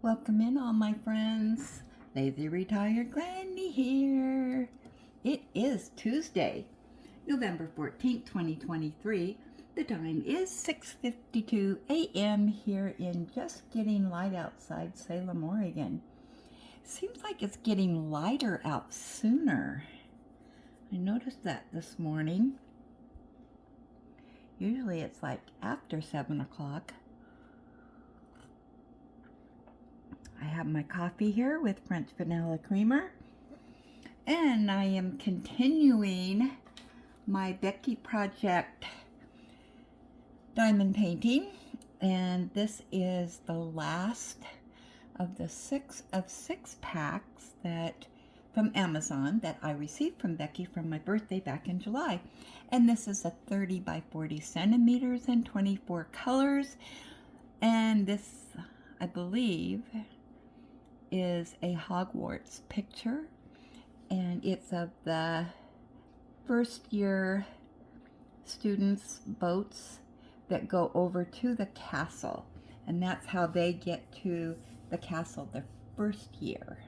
Welcome in all my friends. Lazy Retired Granny here. It is Tuesday, November 14th, 2023. The time is 6:52 a.m. here in just getting light outside Salem, Oregon. Seems like it's getting lighter out sooner. I noticed that this morning. Usually it's like after 7 o'clock. I have my coffee here with French vanilla creamer, and I am continuing my Becky project diamond painting, and this is the last of the 6 of 6 packs that from Amazon that I received from Becky from my birthday back in July. And this is a 30 by 40 centimeters and 24 colors, and this, I believe, is a Hogwarts picture, and it's of the first year students' boats that go over to the castle, and that's how they get to the castle the first year.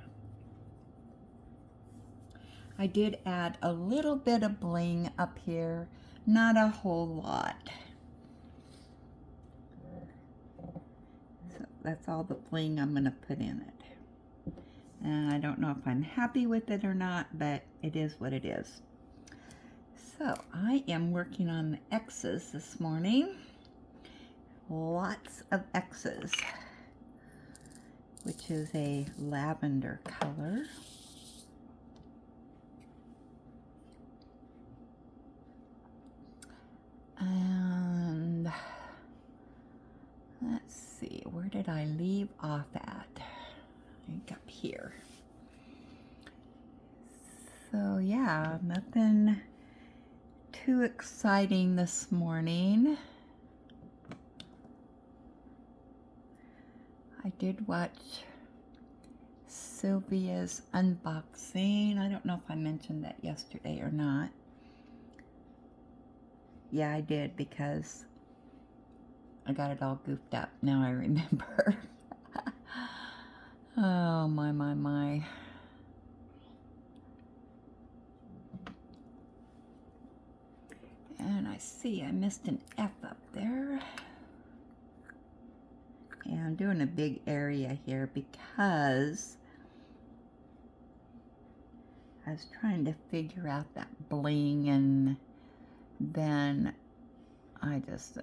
I did add a little bit of bling up here, not a whole lot. So that's all the bling I'm going to put in it. And I don't know if I'm happy with it or not, but it is what it is. So I am working on the X's this morning. Lots of X's, which is a lavender color. And let's see, where did I leave off at? I think up here. So yeah, nothing too exciting this morning. I did watch Sylvia's unboxing. I don't know if I mentioned that yesterday or not. Yeah, I did, because I got it all goofed up. Now I remember. Oh, my. And I see I missed an F up there. And I'm doing a big area here because I was trying to figure out that bling, and then I just,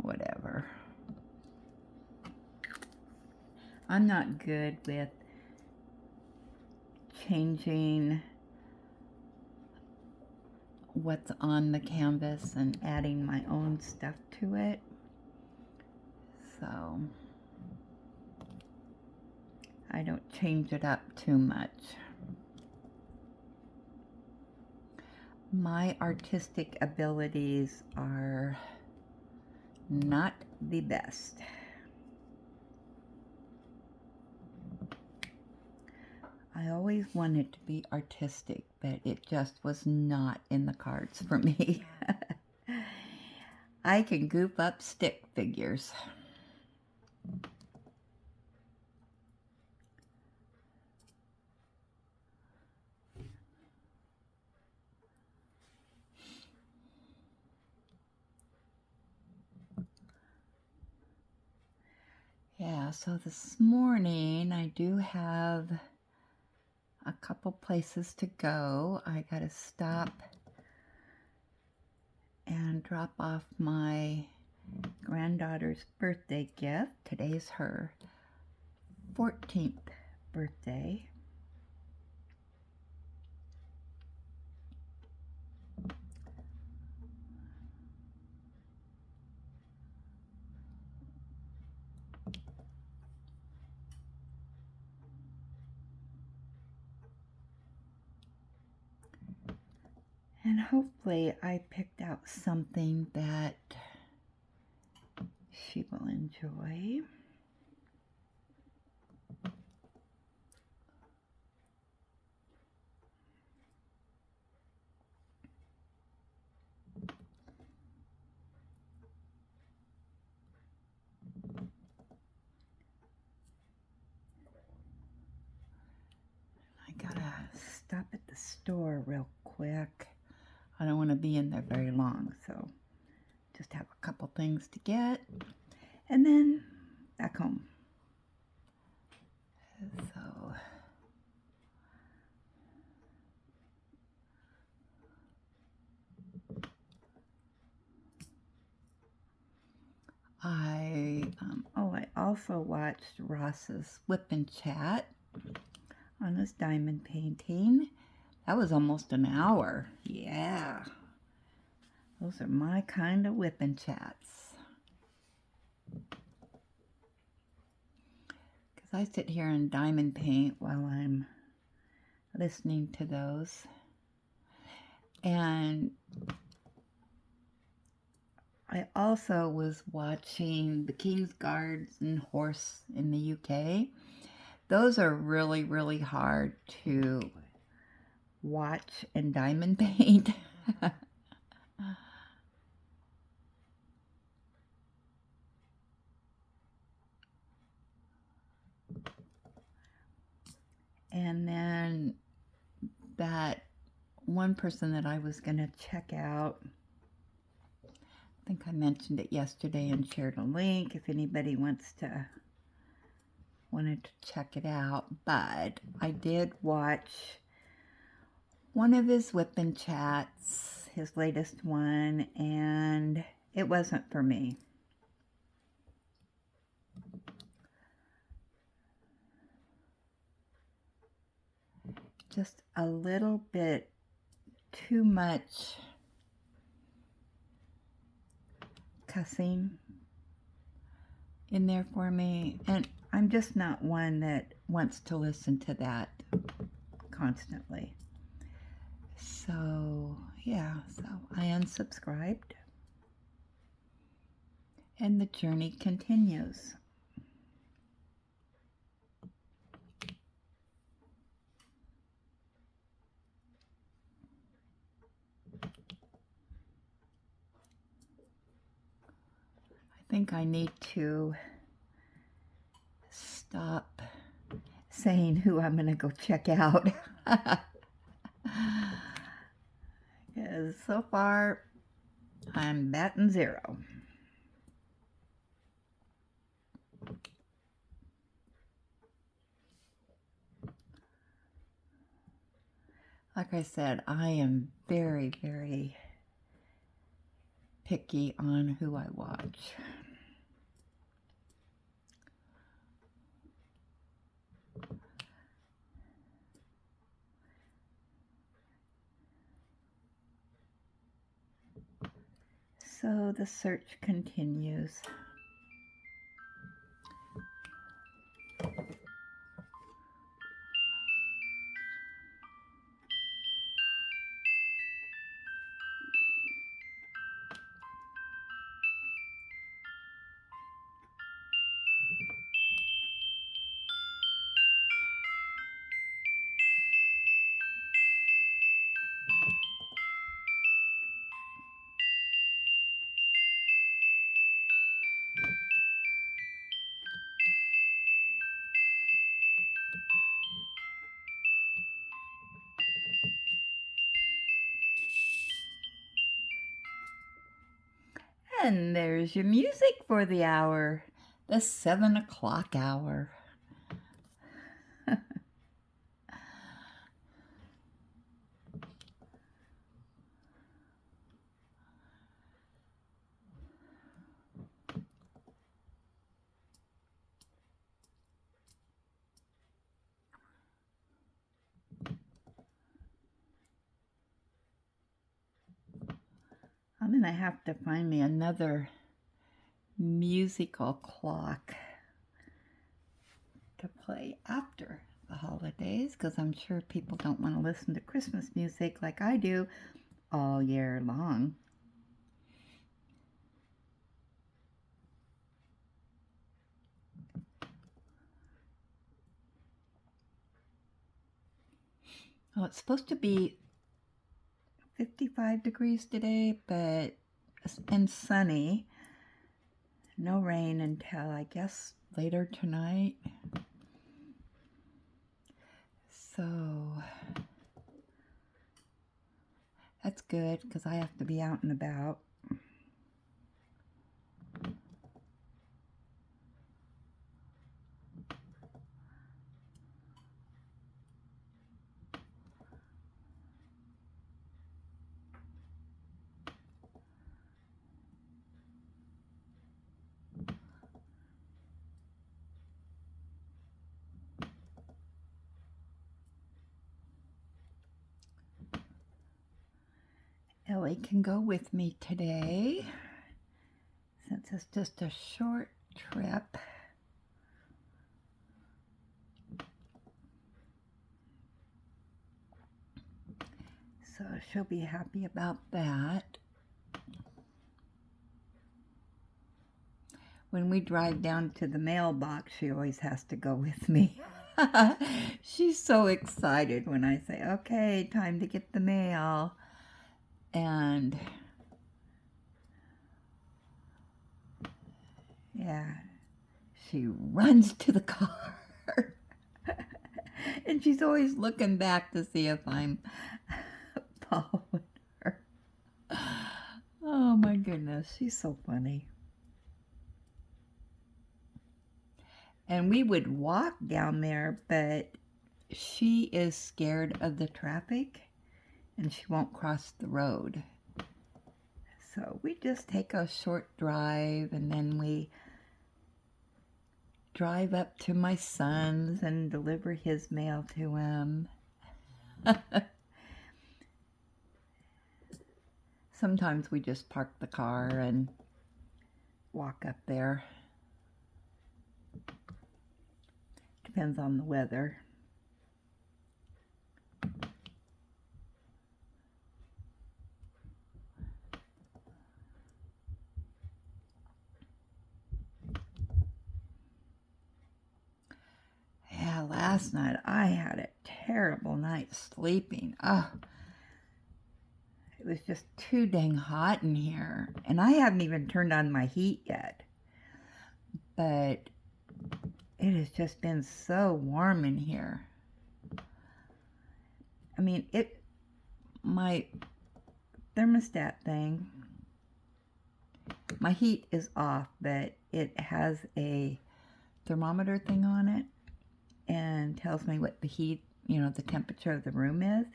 whatever. I'm not good with changing what's on the canvas and adding my own stuff to it. So I don't change it up too much. My artistic abilities are not the best. I always wanted to be artistic, but it just was not in the cards for me. I can goof up stick figures. Yeah, so this morning I do have a couple places to go. I gotta stop and drop off my granddaughter's birthday gift. Today's her 14th birthday. And hopefully I picked out something that she will enjoy. stop at the store real quick. I don't want to be in there very long, so just have a couple things to get, and then back home. So I also watched Ross's Whip and Chat on his diamond painting. That was almost an hour. Yeah. Those are my kind of whip and chats. Because I sit here and diamond paint while I'm listening to those. And I also was watching the King's Guards and Horse in the UK. Those are really, really hard to watch and diamond paint. And then that one person that I was going to check out, I think I mentioned it yesterday and shared a link if anybody wanted to check it out. But I did watch one of his whip and chats, his latest one, and it wasn't for me. Just a little bit too much cussing in there for me, and I'm just not one that wants to listen to that constantly. So yeah, so I unsubscribed, and the journey continues. I think I need to stop saying who I'm going to go check out. Because so far, I'm batting 0. Like I said, I am very, very picky on who I watch. So the search continues. And there's your music for the hour, the 7 o'clock hour. I'm going to have to find me another musical clock to play after the holidays, because I'm sure people don't want to listen to Christmas music like I do all year long. Well, it's supposed to be 55 degrees today, and sunny. No rain until, I guess, later tonight. So That's good because I have to be out and about. Ellie can go with me today since it's just a short trip. So she'll be happy about that. When we drive down to the mailbox, she always has to go with me. She's so excited when I say, okay, time to get the mail. And yeah, she runs to the car. And she's always looking back to see if I'm following her. Oh my goodness, she's so funny. And we would walk down there, but she is scared of the traffic and she won't cross the road. So we just take a short drive and then we drive up to my son's and deliver his mail to him. Sometimes we just park the car and walk up there. Depends on the weather. Yeah, last night I had a terrible night sleeping. Oh, it was just too dang hot in here. And I haven't even turned on my heat yet. But it has just been so warm in here. I mean, my thermostat thing, my heat is off, but it has a thermometer thing on it and tells me what the heat, the temperature of the room is.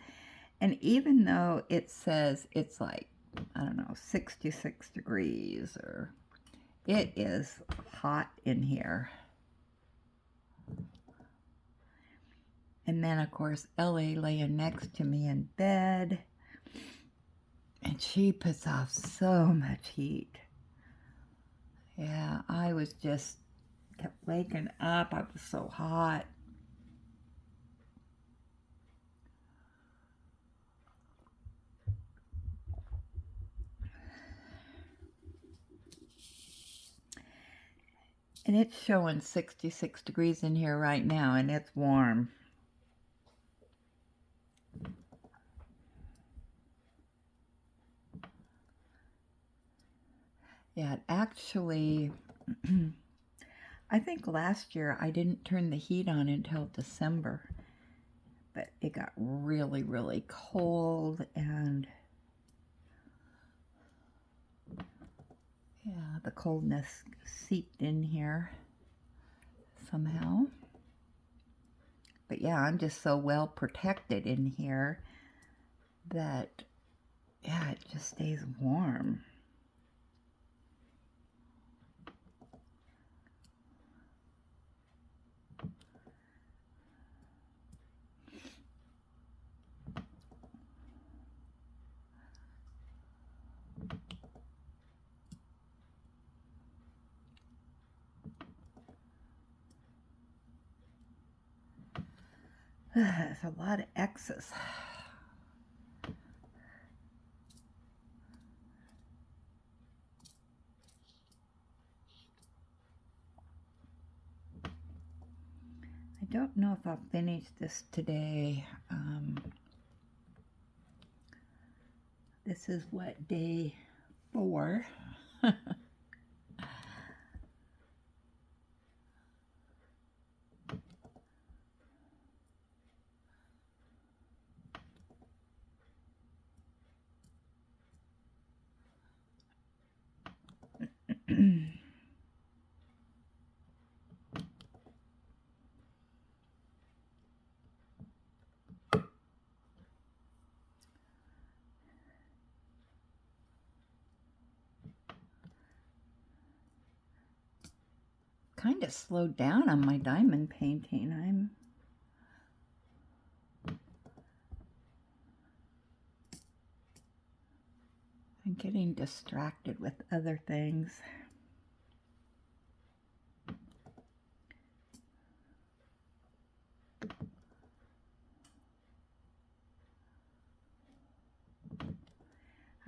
And even though it says it's like, I don't know, 66 degrees, or it is hot in here. And then, of course, Ellie laying next to me in bed. And she puts off so much heat. Yeah, I was just kept waking up. I was so hot. And it's showing 66 degrees in here right now, and it's warm. Yeah, actually, I think last year I didn't turn the heat on until December. But it got really, really cold, and yeah, the coldness seeped in here somehow. But yeah, I'm just so well protected in here that, yeah, it just stays warm. It's a lot of X's. I don't know if I'll finish this today. This is what, day 4? kind of slowed down on my diamond painting. I'm getting distracted with other things.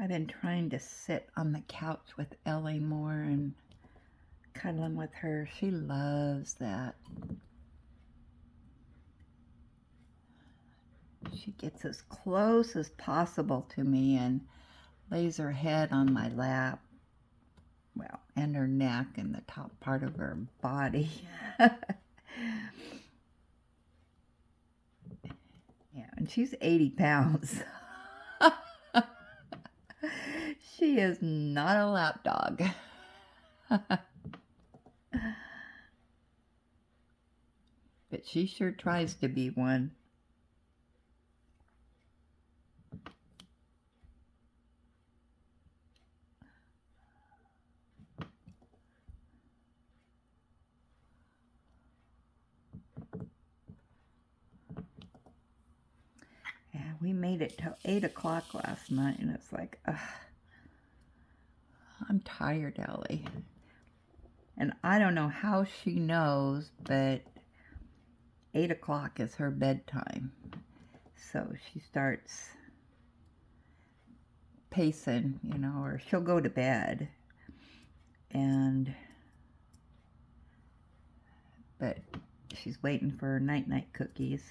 I've been trying to sit on the couch with Ellie more and cuddling with her. She loves that. She gets as close as possible to me and lays her head on my lap. Well, and her neck and the top part of her body. Yeah, and she's 80 pounds. She is not a lap dog. But she sure tries to be one. Yeah, we made it till 8 o'clock last night, and it's like, ugh. I'm tired, Ellie. And I don't know how she knows, but 8 o'clock is her bedtime. So she starts pacing, you know, or she'll go to bed. But she's waiting for her night-night cookies.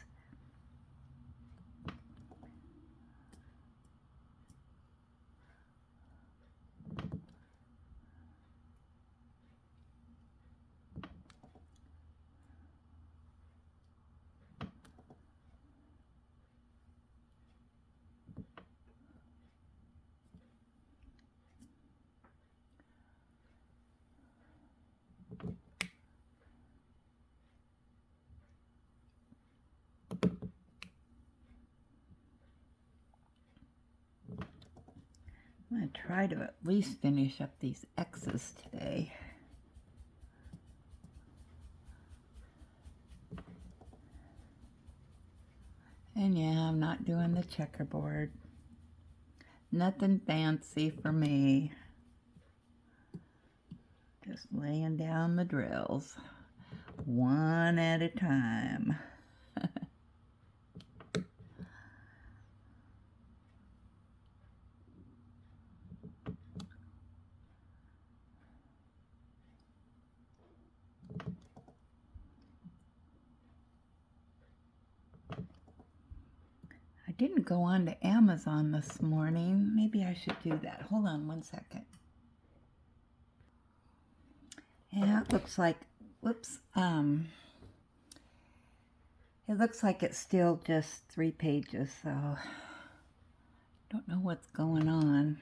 I'm going to try to at least finish up these X's today. And yeah, I'm not doing the checkerboard. Nothing fancy for me. Just laying down the drills, one at a time. I didn't go on to Amazon this morning. Maybe I should do that. Hold on one second. Yeah, it looks like, whoops, it looks like it's still just 3 pages, so don't know what's going on.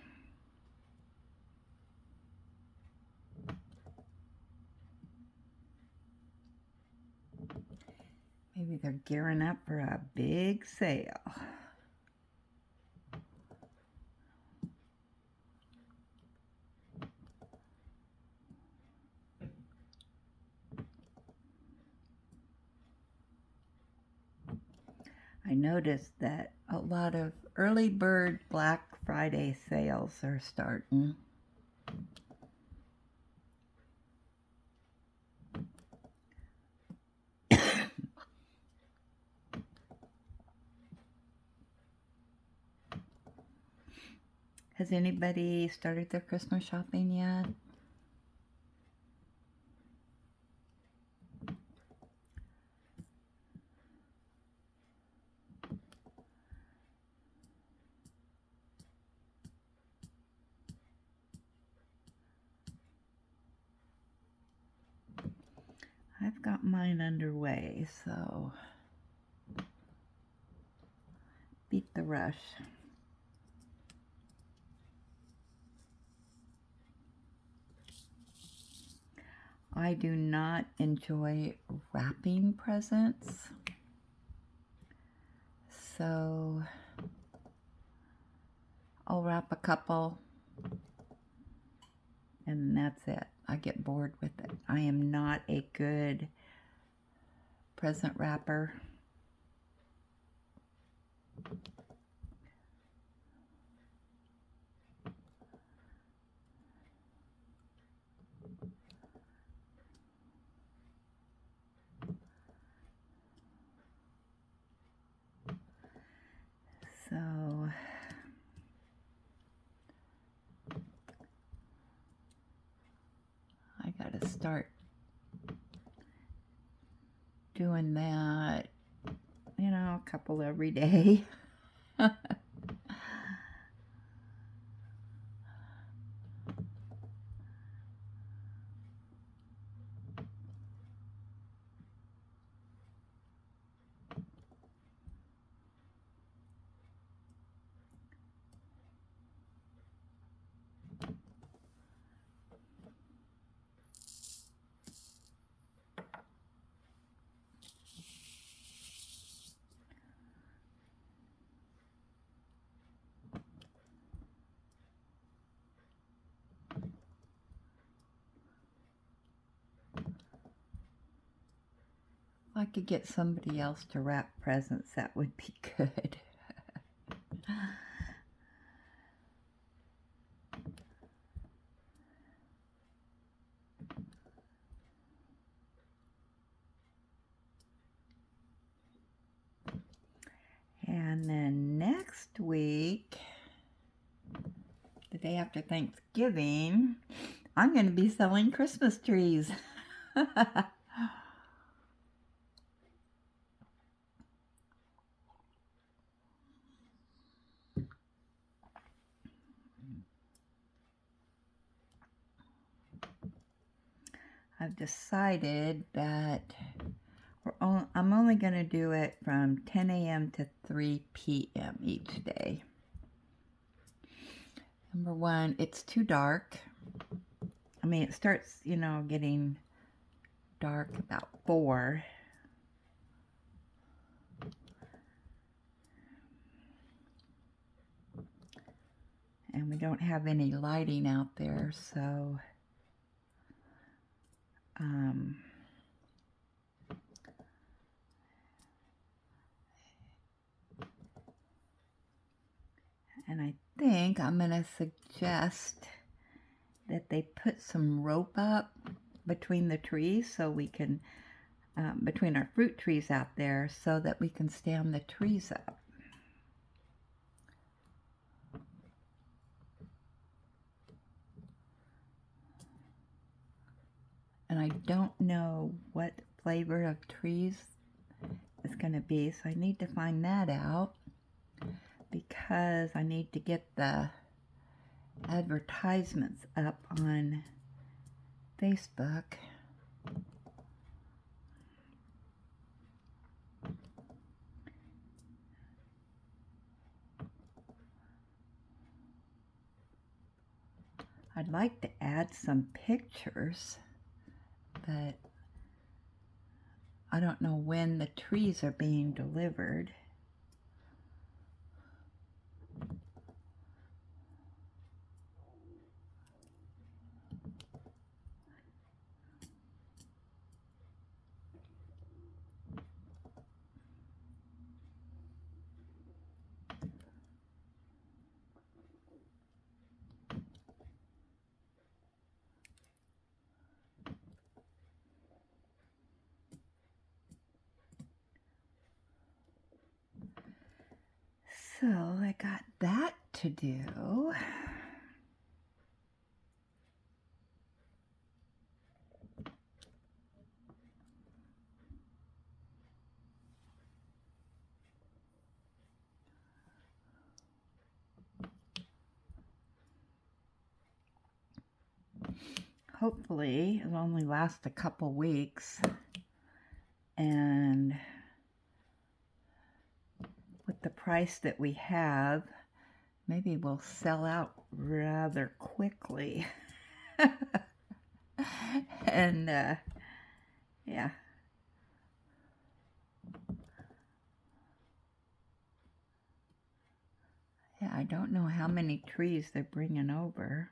Maybe they're gearing up for a big sale. I noticed that a lot of early bird Black Friday sales are starting. Has anybody started their Christmas shopping yet? I've got mine underway, so beat the rush. I do not enjoy wrapping presents, so I'll wrap a couple and that's it. I get bored with it. I am not a good present wrapper. So I gotta start doing that, you know, a couple every day. If I could get somebody else to wrap presents, that would be good. And then next week, the day after Thanksgiving, I'm going to be selling Christmas trees. I've decided that I'm only going to do it from 10 a.m. to 3 p.m. each day. Number one, it's too dark. I mean, it starts, you know, getting dark about 4. And we don't have any lighting out there, so and I think I'm going to suggest that they put some rope up between the trees so we can, between our fruit trees out there, so that we can stand the trees up. And I don't know what flavor of trees it's going to be, so I need to find that out, because I need to get the advertisements up on Facebook. I'd like to add some pictures, but I don't know when the trees are being delivered. So I got that to do. Hopefully it'll only last a couple weeks, and with the price that we have, maybe we'll sell out rather quickly. And yeah. Yeah, I don't know how many trees they're bringing over.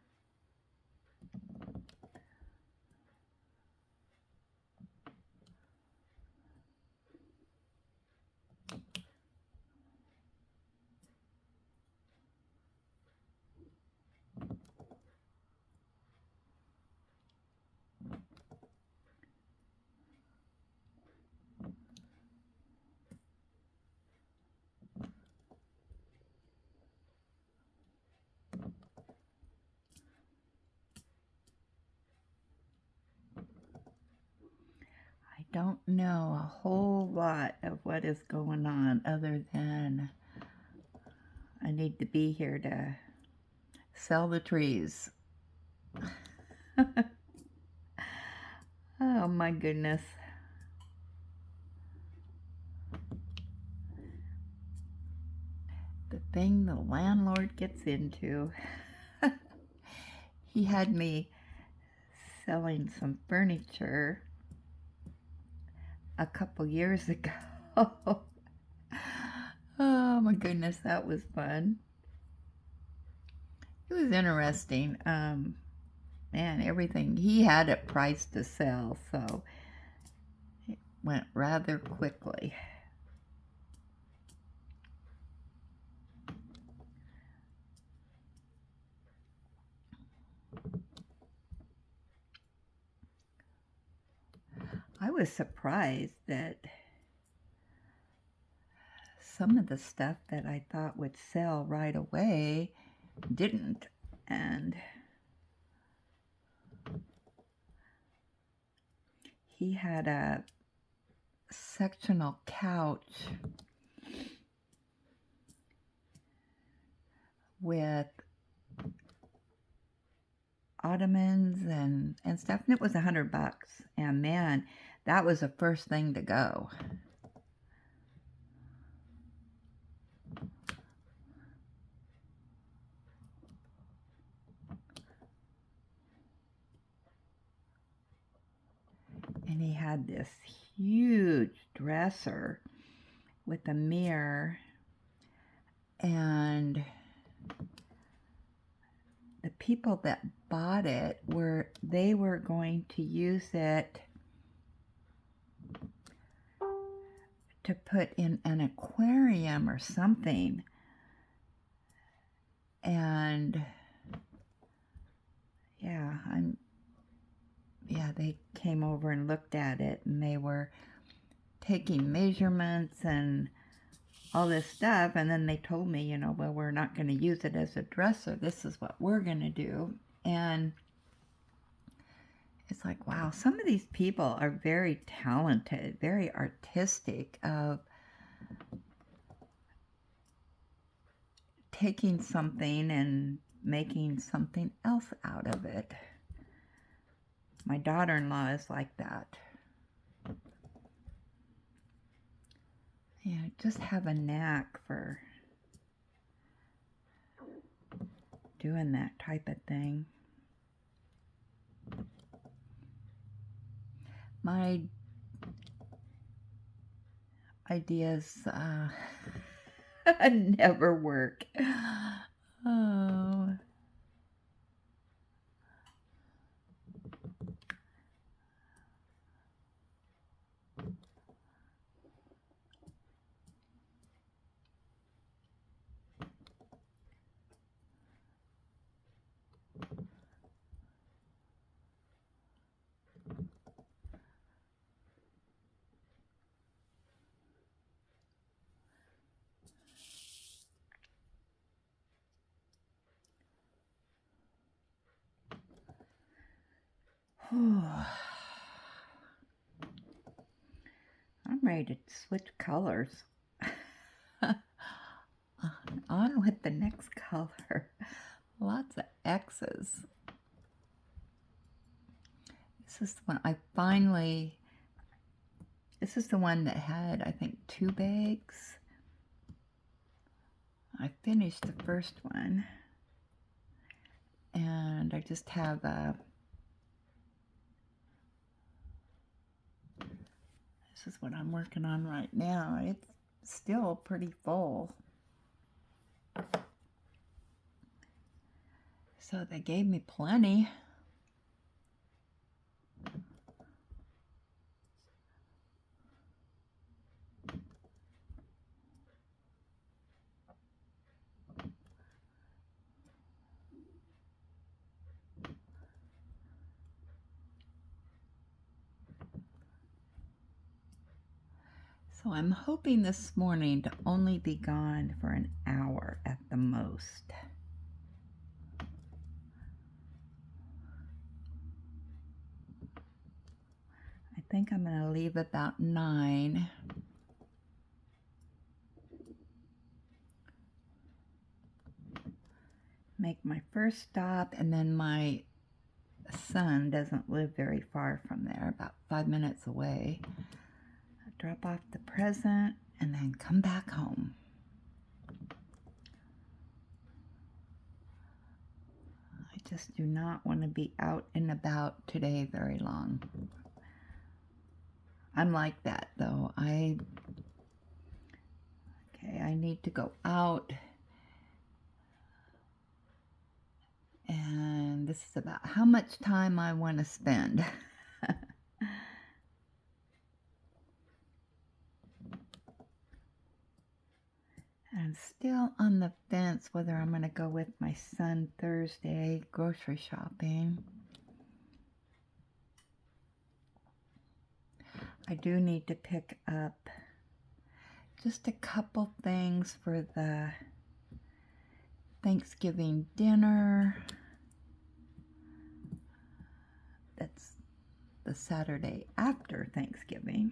don't know a whole lot of what is going on other than I need to be here to sell the trees. Oh my goodness. The thing the landlord gets into. He had me selling some furniture a couple years ago. Oh my goodness, that was fun. It was interesting. Man, everything he had it priced to sell, so it went rather quickly. I was surprised that some of the stuff that I thought would sell right away didn't. And he had a sectional couch with ottomans and stuff, and it was $100. And man, that was the first thing to go. And he had this huge dresser with a mirror, and the people that bought it were going to use it to put in an aquarium or something. And they came over and looked at it, and they were taking measurements and all this stuff, and then they told me, well, we're not going to use it as a dresser. This is what we're going to do. And it's like, wow, some of these people are very talented, very artistic of taking something and making something else out of it. My daughter-in-law is like that. Yeah, just have a knack for doing that type of thing. My ideas never work. Oh. I'm ready to switch colors. On with the next color. Lots of X's. This is the one this is the one that had, I think, 2 bags. I finished the first one. And I just have this is what I'm working on right now. It's still pretty full. So they gave me plenty. So I'm hoping this morning to only be gone for an hour at the most. I think I'm going to leave about 9. Make my first stop, and then my son doesn't live very far from there, about 5 minutes away. I drop off the present and then come back home. I just do not want to be out and about today very long. I'm like that though. I need to go out, and this is about how much time I want to spend. I'm still on the fence whether I'm going to go with my son Thursday grocery shopping. I do need to pick up just a couple things for the Thanksgiving dinner. That's the Saturday after Thanksgiving.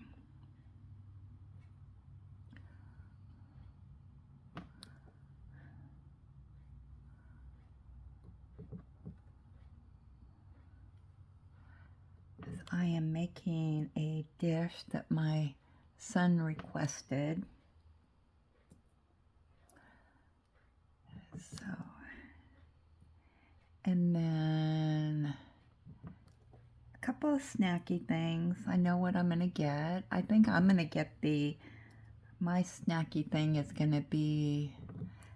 I am making a dish that my son requested. So, and then a couple of snacky things. I know what I'm going to get. I think I'm going to get my snacky thing is going to be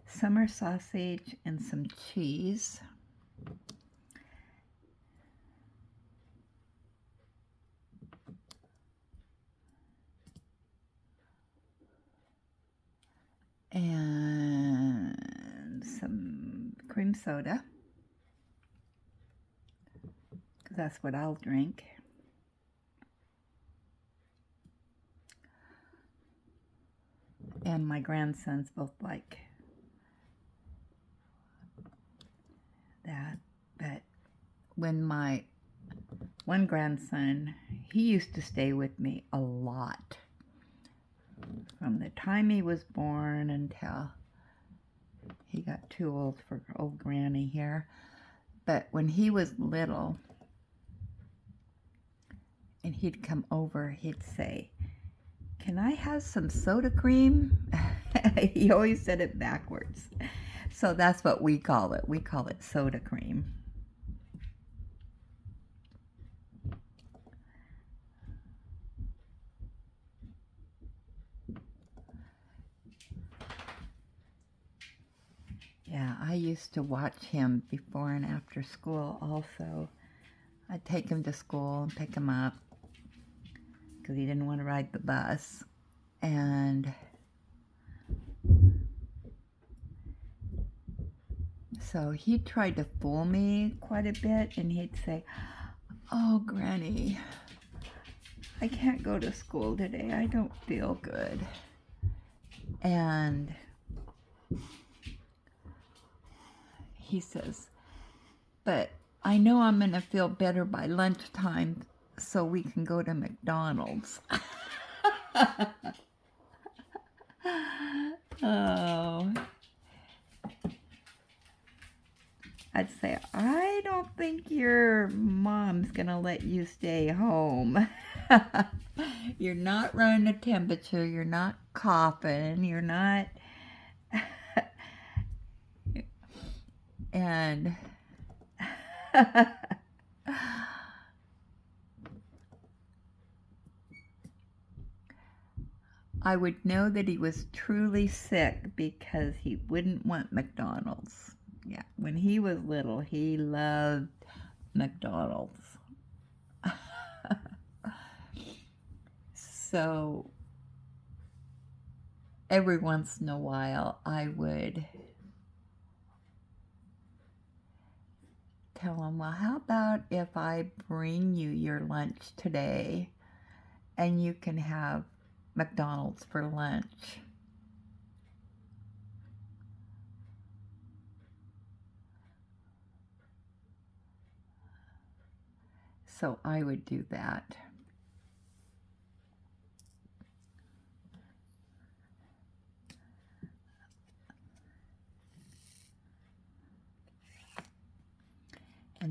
summer sausage and some cheese. And some cream soda, because that's what I'll drink. And my grandsons both like that. But when my one grandson, he used to stay with me a lot. From the time he was born until he got too old for old granny here. But when he was little and he'd come over, he'd say, "Can I have some soda cream?" He always said it backwards. So that's what we call it. We call it soda cream. Yeah, I used to watch him before and after school also. I'd take him to school and pick him up because he didn't want to ride the bus. And so he tried to fool me quite a bit, and he'd say, "Oh, Granny, I can't go to school today. I don't feel good." And he says, "But I know I'm going to feel better by lunchtime so we can go to McDonald's." Oh. I'd say, "I don't think your mom's going to let you stay home. You're not running a temperature. You're not coughing. You're not..." And I would know that he was truly sick because he wouldn't want McDonald's. Yeah, when he was little, he loved McDonald's. So every once in a while, I would tell him, "Well, how about if I bring you your lunch today and you can have McDonald's for lunch?" So I would do that.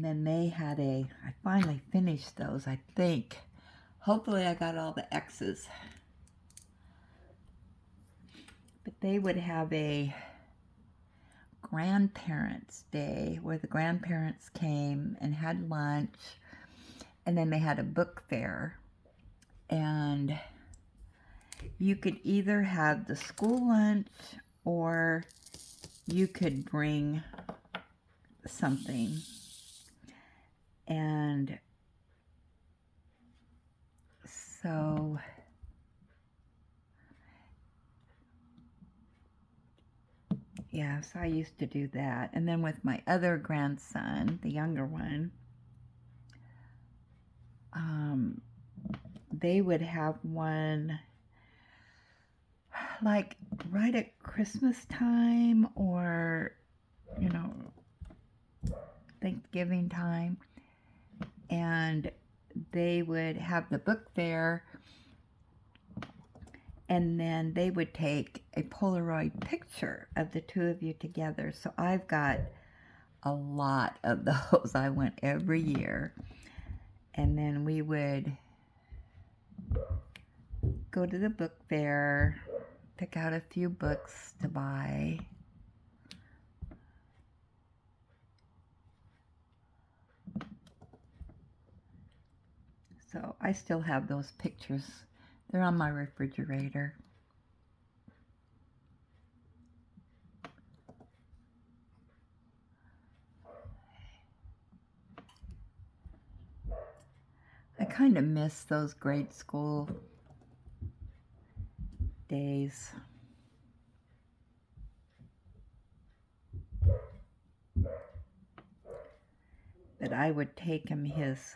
then they had I finally finished those, I think. Hopefully I got all the X's. But they would have a grandparents' day where the grandparents came and had lunch, and then they had a book fair. And you could either have the school lunch or you could bring something. And so yeah, so I used to do that. And then with my other grandson, the younger one, they would have one like right at Christmas time or, you know, Thanksgiving time. And they would have the book fair, and then they would take a Polaroid picture of the two of you together. So I've got a lot of those. I went every year. And then we would go to the book fair, pick out a few books to buy. So I still have those pictures. They're on my refrigerator. I kind of miss those grade school days. But I would take him his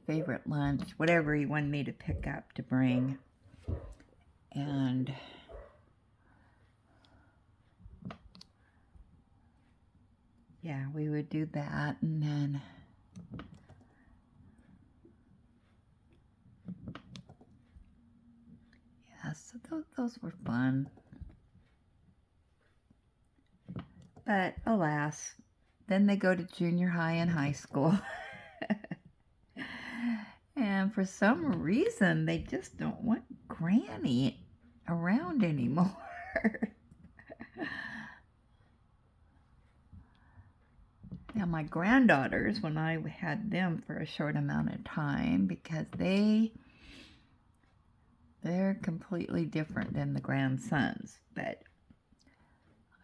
favorite lunch, whatever he wanted me to pick up to bring. And yeah, we would do that. And then yeah, so those were fun. But alas, then they go to junior high and high school. And for some reason, they just don't want Granny around anymore. Now, my granddaughters, when I had them for a short amount of time, because they're completely different than the grandsons. But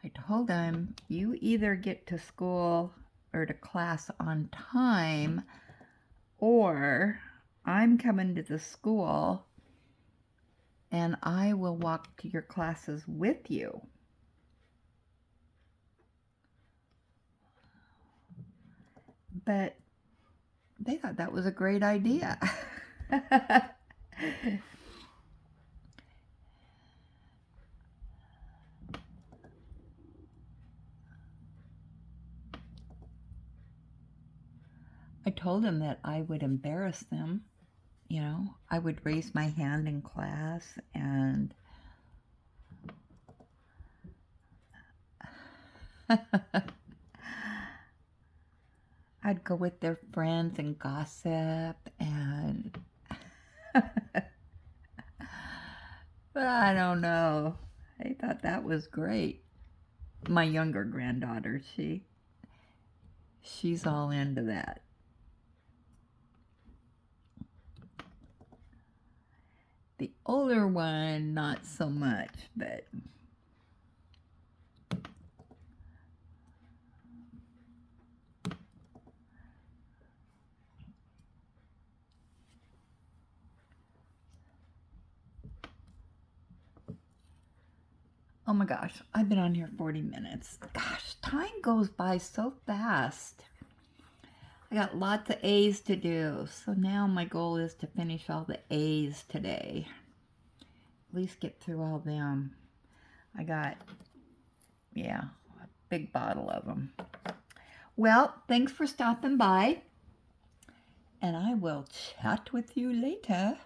I told them, you either get to school or to class on time, or I'm coming to the school and I will walk to your classes with you. But they thought that was a great idea. I told them that I would embarrass them. You know, I would raise my hand in class and I'd go with their friends and gossip and but I don't know. I thought that was great. My younger granddaughter, she's all into that. The older one, not so much, but oh my gosh, I've been on here 40 minutes. Gosh, time goes by so fast. I got lots of A's to do, so now my goal is to finish all the A's today. At least get through all them. I got, yeah, a big bottle of them. Well, thanks for stopping by, and I will chat with you later.